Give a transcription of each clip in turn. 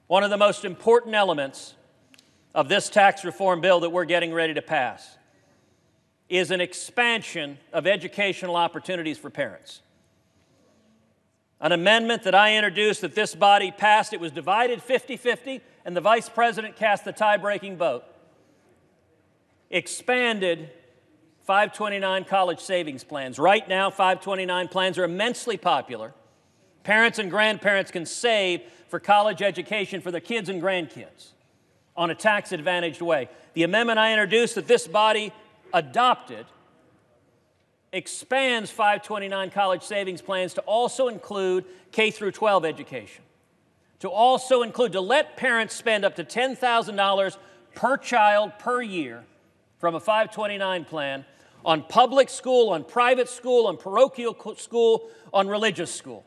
One of the most important elements of this tax reform bill that we're getting ready to pass is an expansion of educational opportunities for parents. An amendment that I introduced that this body passed, it was divided 50-50, and the Vice President cast the tie-breaking vote. Expanded 529 college savings plans. Right now, 529 plans are immensely popular. Parents and grandparents can save for college education for their kids and grandkids on a tax-advantaged way. The amendment I introduced that this body adopted expands 529 college savings plans to also include K through 12 education, to let parents spend up to $10,000 per child per year from a 529 plan on public school, on private school, on parochial school, on religious school.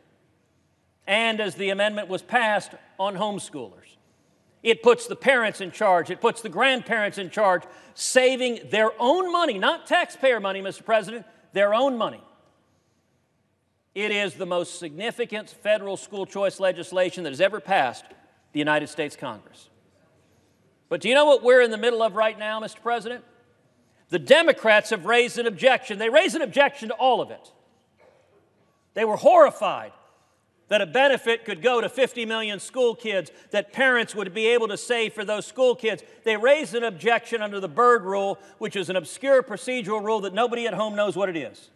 And as the amendment was passed, on homeschoolers. It puts the parents in charge. It puts the grandparents in charge, saving their own money, not taxpayer money, Mr. President, their own money. It is the most significant federal school choice legislation that has ever passed the United States Congress. But do you know what we're in the middle of right now, Mr. President? The Democrats have raised an objection. They raised an objection to all of it. They were horrified that a benefit could go to 50 million school kids, that parents would be able to save for those school kids. They raised an objection under the Byrd Rule, which is an obscure procedural rule that nobody at home knows what it is.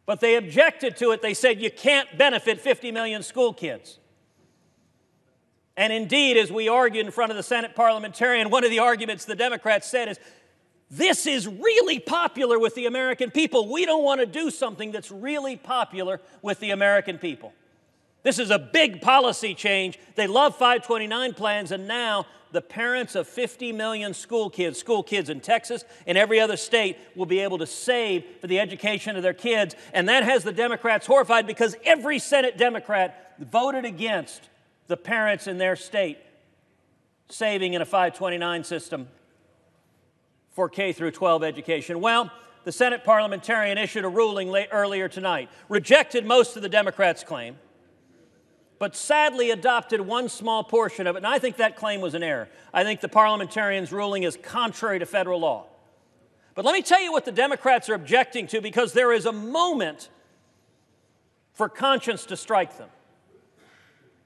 But they objected to it. They said you can't benefit 50 million school kids. And indeed, as we argued in front of the Senate parliamentarian, one of the arguments the Democrats said is, this is really popular with the American people. We don't want to do something that's really popular with the American people. This is a big policy change. They love 529 plans, and now the parents of 50 million school kids in Texas and every other state will be able to save for the education of their kids. And that has the Democrats horrified because every Senate Democrat voted against the parents in their state saving in a 529 system for K through 12 education. Well, the Senate parliamentarian issued a ruling earlier tonight, rejected most of the Democrats' claim, but sadly adopted one small portion of it, and I think that claim was an error. I think the parliamentarian's ruling is contrary to federal law. But let me tell you what the Democrats are objecting to, because there is a moment for conscience to strike them.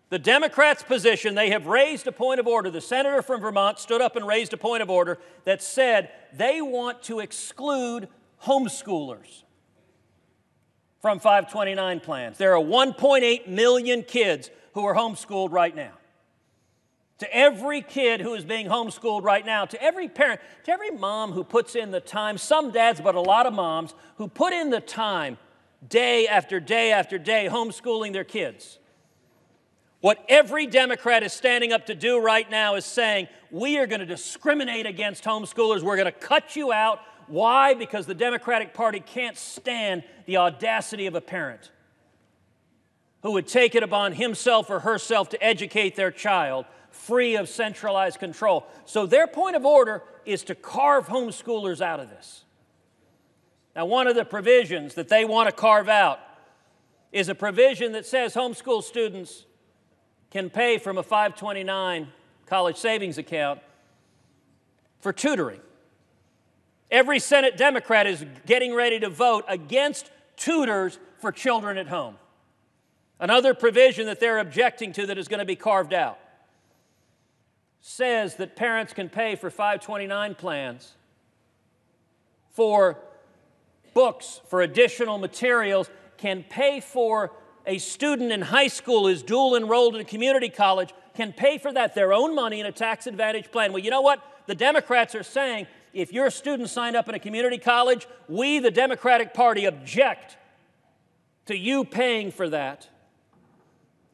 The Democrats' position, they have raised a point of order. The senator from Vermont stood up and raised a point of order that said they want to exclude homeschoolers from 529 plans. There are 1.8 million kids who are homeschooled right now. To every kid who is being homeschooled right now, to every parent, to every mom who puts in the time, some dads, but a lot of moms, who put in the time day after day after day homeschooling their kids. What every Democrat is standing up to do right now is saying, we are going to discriminate against homeschoolers. We're going to cut you out. Why? Because the Democratic Party can't stand the audacity of a parent who would take it upon himself or herself to educate their child free of centralized control. So their point of order is to carve homeschoolers out of this. Now, one of the provisions that they want to carve out is a provision that says homeschool students can pay from a 529 college savings account for tutoring. Every Senate Democrat is getting ready to vote against tutors for children at home. Another provision that they're objecting to that is going to be carved out says that parents can pay for 529 plans for books, for additional materials, can pay for a student in high school who's dual enrolled in a community college, can pay for that, their own money in a tax advantage plan. Well, you know what? The Democrats are saying, if you're a student signed up in a community college, we, the Democratic Party, object to you paying for that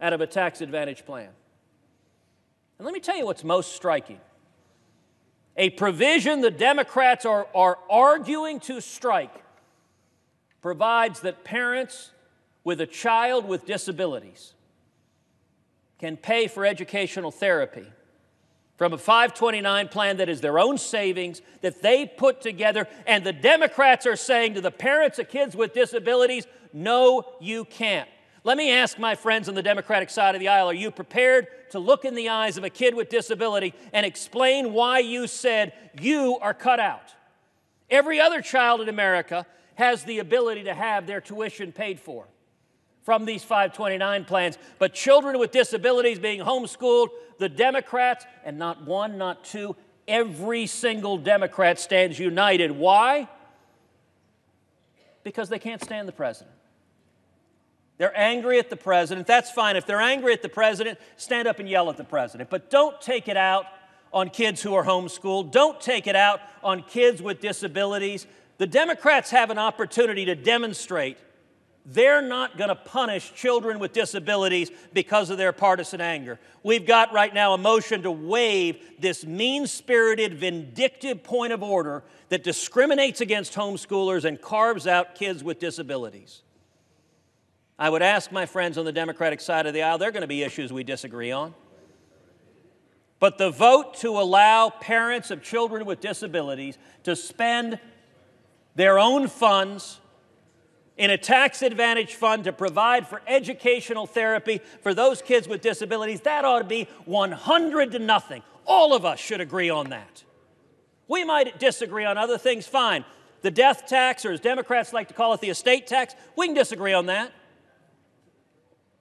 out of a tax advantage plan. And let me tell you what's most striking. A provision the Democrats are arguing to strike provides that parents with a child with disabilities can pay for educational therapy from a 529 plan that is their own savings, that they put together, and the Democrats are saying to the parents of kids with disabilities, no, you can't. Let me ask my friends on the Democratic side of the aisle, are you prepared to look in the eyes of a kid with disability and explain why you said you are cut out? Every other child in America has the ability to have their tuition paid for from these 529 plans. But children with disabilities being homeschooled, the Democrats, and not one, not two, every single Democrat stands united. Why? Because they can't stand the president. They're angry at the president. That's fine. If they're angry at the president, stand up and yell at the president. But don't take it out on kids who are homeschooled. Don't take it out on kids with disabilities. The Democrats have an opportunity to demonstrate they're not going to punish children with disabilities because of their partisan anger. We've got right now a motion to waive this mean-spirited, vindictive point of order that discriminates against homeschoolers and carves out kids with disabilities. I would ask my friends on the Democratic side of the aisle, there are going to be issues we disagree on. But the vote to allow parents of children with disabilities to spend their own funds in a tax-advantaged fund to provide for educational therapy for those kids with disabilities, that ought to be 100-0. All of us should agree on that. We might disagree on other things, fine. The death tax, or as Democrats like to call it, the estate tax, we can disagree on that.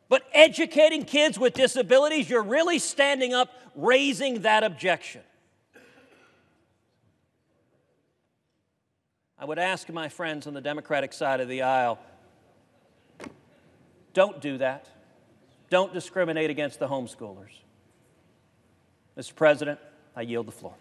But educating kids with disabilities, you're really standing up, raising that objection. I would ask my friends on the Democratic side of the aisle, don't do that. Don't discriminate against the homeschoolers. Mr. President, I yield the floor.